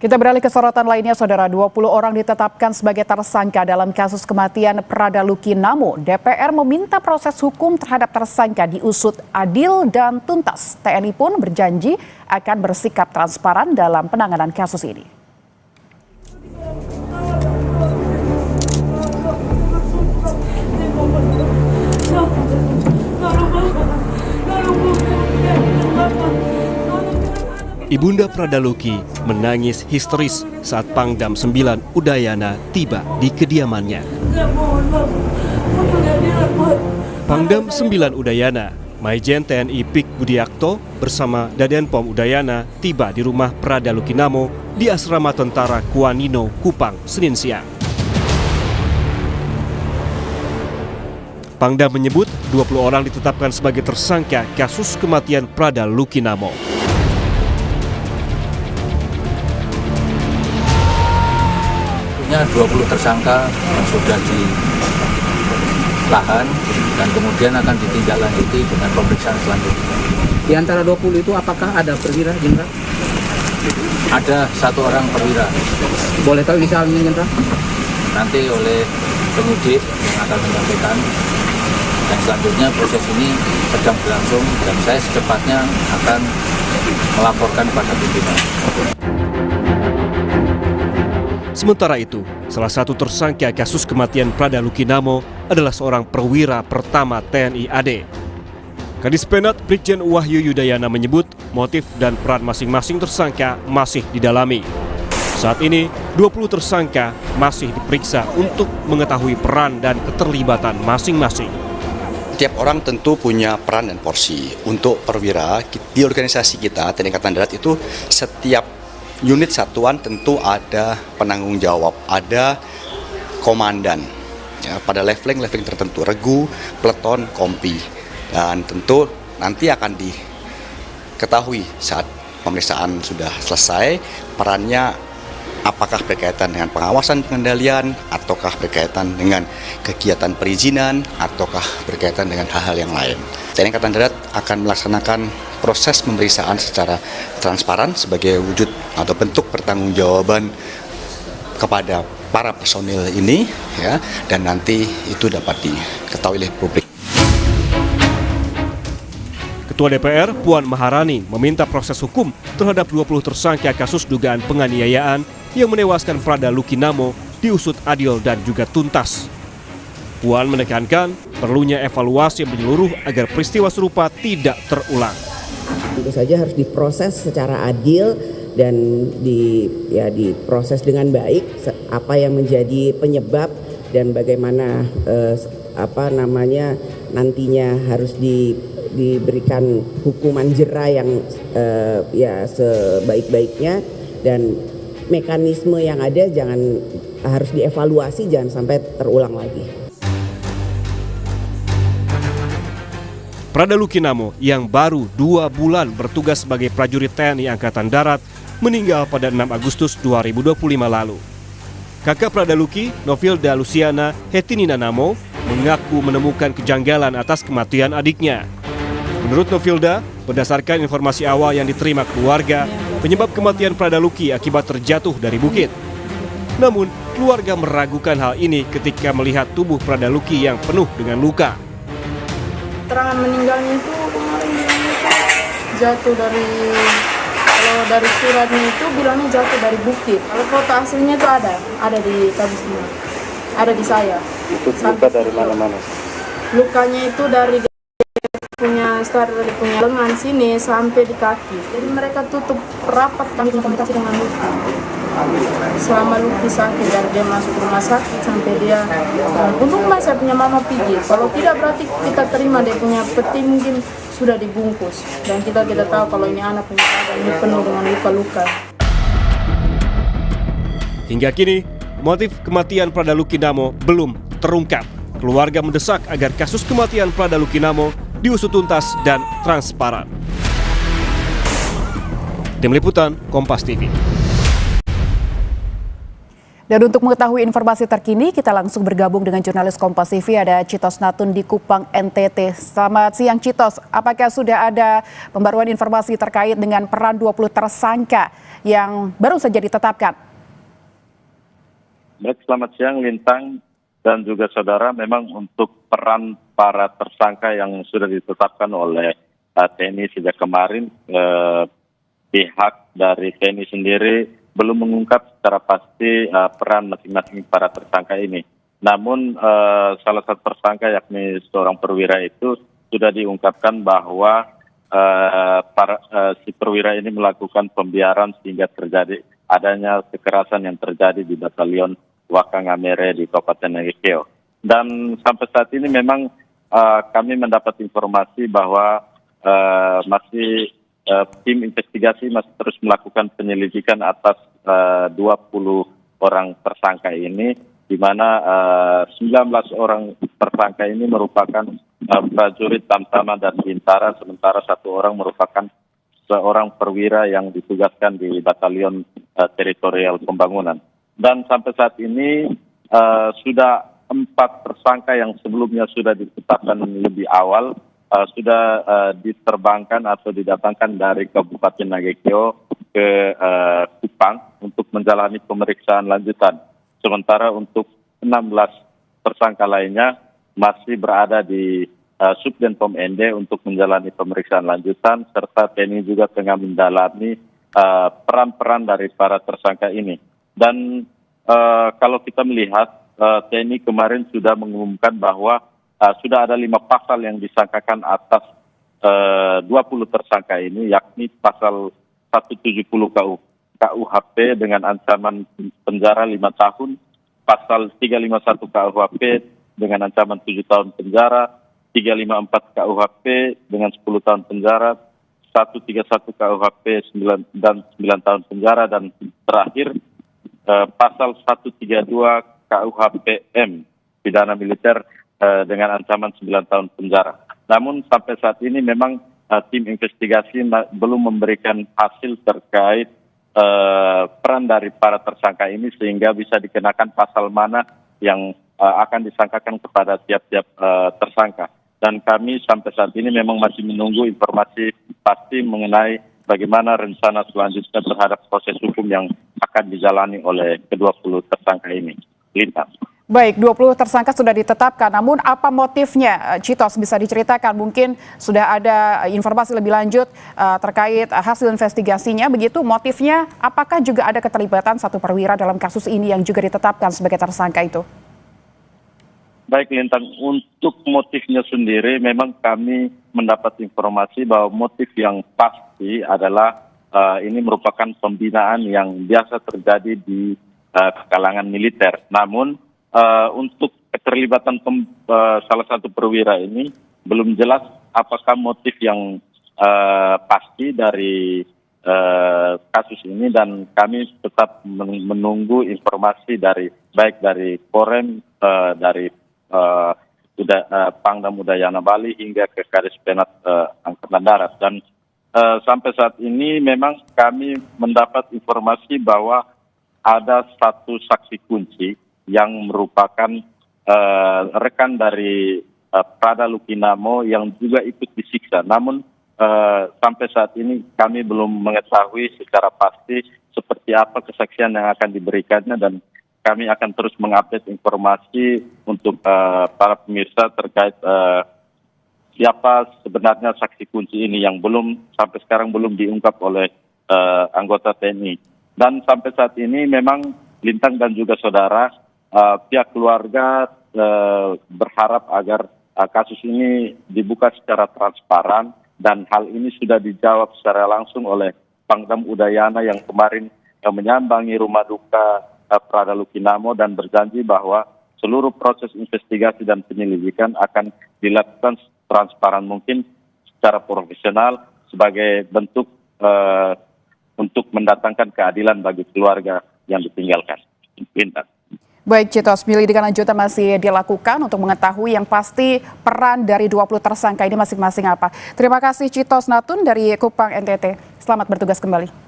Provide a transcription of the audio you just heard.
Kita beralih ke sorotan lainnya, Saudara. 20 orang ditetapkan sebagai tersangka dalam kasus kematian Prada Luki Namo. DPR meminta proses hukum terhadap tersangka diusut adil dan tuntas. TNI pun berjanji akan bersikap transparan dalam penanganan kasus ini. Ibunda Prada Luki menangis histeris saat Pangdam 9 Udayana tiba di kediamannya. Pangdam 9 Udayana, Maijen TNI Pik Budiakto bersama Dadenpom Udayana tiba di rumah Prada Luki Namo di Asrama Tentara Kuanino, Kupang, Senin siang. Pangdam menyebut 20 orang ditetapkan sebagai tersangka kasus kematian Prada Luki Namo. 20 tersangka yang sudah ditahan dan kemudian akan ditindaklanjuti dengan pemeriksaan selanjutnya. Di antara 20 itu apakah ada perwira, Jenderal? Ada 1 orang perwira. Boleh tahu inisialnya, Jenderal? Nanti oleh penyidik yang akan menyampaikan. Dan selanjutnya proses ini sedang berlangsung dan saya secepatnya akan melaporkan pada pimpinan. Sementara itu, salah satu tersangka kasus kematian Prada Luki Namo adalah seorang perwira pertama TNI AD. Kadis Penat Brigjen Wahyu Yudayana menyebut motif dan peran masing-masing tersangka masih didalami. Saat ini, 20 tersangka masih diperiksa untuk mengetahui peran dan keterlibatan masing-masing. Tiap orang tentu punya peran dan porsi. Untuk perwira, di organisasi kita, TNI Angkatan Darat itu setiap unit satuan tentu ada penanggung jawab, ada komandan ya, pada leveling tertentu, regu, peleton, kompi. Dan tentu nanti akan diketahui saat pemeriksaan sudah selesai perannya apakah berkaitan dengan pengawasan pengendalian, ataukah berkaitan dengan kegiatan perizinan, ataukah berkaitan dengan hal-hal yang lain. TNI Angkatan Darat akan melaksanakan proses pemeriksaan secara transparan sebagai wujud atau bentuk pertanggungjawaban kepada para personil ini ya, dan nanti itu dapat diketahui oleh publik. Ketua DPR Puan Maharani meminta proses hukum terhadap 20 tersangka kasus dugaan penganiayaan yang menewaskan Prada Luki Namo diusut adil dan juga tuntas. Puan menekankan perlunya evaluasi menyeluruh agar peristiwa serupa tidak terulang. Tentu saja harus diproses secara adil dan diproses dengan baik apa yang menjadi penyebab dan bagaimana nantinya harus diberikan hukuman jera yang sebaik-baiknya, dan mekanisme yang ada harus dievaluasi, jangan sampai terulang lagi. Prada Luki Namo yang baru 2 bulan bertugas sebagai prajurit TNI Angkatan Darat meninggal pada 6 Agustus 2025 lalu. Kakak Prada Luki, Novilda Luciana Hetinina Namo, mengaku menemukan kejanggalan atas kematian adiknya. Menurut Novilda, berdasarkan informasi awal yang diterima keluarga, penyebab kematian Prada Luki akibat terjatuh dari bukit. Namun, keluarga meragukan hal ini ketika melihat tubuh Prada Luki yang penuh dengan luka. Keterangan meninggalnya itu kemarin jatuh dari suratnya itu bilangnya jatuh dari bukit. Kalau foto aslinya itu ada di tabisnya, ada di saya. Itu luka dari mana-mana? Lukanya itu dari punya lengan sini sampai di kaki. Jadi mereka tutup rapat komunikasi dengan Luki. Selama Luki sakit dari dia masuk rumah sakit sampai dia untung saya punya mama pergi. Kalau tidak berarti kita terima dia punya peti mungkin sudah dibungkus, dan kita tidak tahu kalau ini anak punya keadaan ini penuh dengan luka-luka. Hingga kini, motif kematian Prada Luki Namo belum terungkap. Keluarga mendesak agar kasus kematian Prada Luki Namo diusut tuntas dan transparan. Tim Liputan, Kompas TV. Dan untuk mengetahui informasi terkini, kita langsung bergabung dengan jurnalis Kompas TV, ada Citos Natun di Kupang, NTT. Selamat siang Citos, apakah sudah ada pembaruan informasi terkait dengan peran 20 tersangka yang baru saja ditetapkan? Baik, selamat siang Lintang dan juga saudara. Memang untuk peran para tersangka yang sudah ditetapkan oleh TNI sejak kemarin, pihak dari TNI sendiri belum mengungkap secara pasti peran masing-masing para tersangka ini. Namun salah satu tersangka yakni seorang perwira itu sudah diungkapkan bahwa si perwira ini melakukan pembiaran sehingga terjadi adanya kekerasan yang terjadi di Batalion Wakangamere di Kabupaten Nagekeo. Dan sampai saat ini memang kami mendapat informasi bahwa masih tim investigasi masih terus melakukan penyelidikan atas 20 orang tersangka ini, di mana 19 orang tersangka ini merupakan prajurit Tamtama dan Bintara, sementara satu orang merupakan seorang perwira yang ditugaskan di Batalion Teritorial Pembangunan. Dan sampai saat ini sudah 4 tersangka yang sebelumnya sudah ditetapkan lebih awal sudah diterbangkan atau didatangkan dari Kabupaten Nagekeo ke Kupang untuk menjalani pemeriksaan lanjutan. Sementara untuk 16 tersangka lainnya masih berada di Subdenpom ND untuk menjalani pemeriksaan lanjutan, serta TNI juga tengah mendalami peran-peran dari para tersangka ini. Dan kalau kita melihat, TNI kemarin sudah mengumumkan bahwa sudah ada 5 pasal yang disangkakan atas 20 tersangka ini, yakni pasal 170 KUHP dengan ancaman penjara 5 tahun, pasal 351 KUHP dengan ancaman 7 tahun penjara, 354 KUHP dengan 10 tahun penjara, 131 KUHP 9 tahun penjara, dan terakhir pasal 132 KUHP-M, pidana militer dengan ancaman 9 tahun penjara. Namun sampai saat ini memang tim investigasi belum memberikan hasil terkait peran dari para tersangka ini sehingga bisa dikenakan pasal mana yang akan disangkakan kepada tiap-tiap tersangka. Dan kami sampai saat ini memang masih menunggu informasi pasti mengenai bagaimana rencana selanjutnya terhadap proses hukum yang akan dijalani oleh ke-20 tersangka ini. Lintas. Baik, 20 tersangka sudah ditetapkan, namun apa motifnya? Citos, bisa diceritakan, mungkin sudah ada informasi lebih lanjut terkait hasil investigasinya, begitu motifnya, apakah juga ada keterlibatan satu perwira dalam kasus ini yang juga ditetapkan sebagai tersangka itu? Baik Lintang, untuk motifnya sendiri memang kami mendapat informasi bahwa motif yang pasti adalah ini merupakan pembinaan yang biasa terjadi di kalangan militer. Namun untuk keterlibatan salah satu perwira ini belum jelas apakah motif yang pasti dari kasus ini, dan kami tetap menunggu informasi baik dari Korem, dari Pangdam Udayana Bali hingga ke Kadis Penat Angkatan Darat. Dan sampai saat ini memang kami mendapat informasi bahwa ada satu saksi kunci yang merupakan rekan dari Prada Lukinamo yang juga ikut disiksa. Namun sampai saat ini kami belum mengetahui secara pasti seperti apa kesaksian yang akan diberikannya, dan kami akan terus mengupdate informasi untuk para pemirsa terkait siapa sebenarnya saksi kunci ini yang sampai sekarang belum diungkap oleh anggota TNI. Dan sampai saat ini memang Lintang dan juga saudara, pihak keluarga berharap agar kasus ini dibuka secara transparan, dan hal ini sudah dijawab secara langsung oleh Pangdam Udayana yang kemarin menyambangi rumah duka Prada Lukinamo dan berjanji bahwa seluruh proses investigasi dan penyelidikan akan dilakukan transparan mungkin secara profesional sebagai bentuk untuk mendatangkan keadilan bagi keluarga yang ditinggalkan. Lintas. Baik, Citos, penyelidikan lanjutan masih dilakukan untuk mengetahui yang pasti peran dari 20 tersangka ini masing-masing apa. Terima kasih Citos Natun dari Kupang, NTT. Selamat bertugas kembali.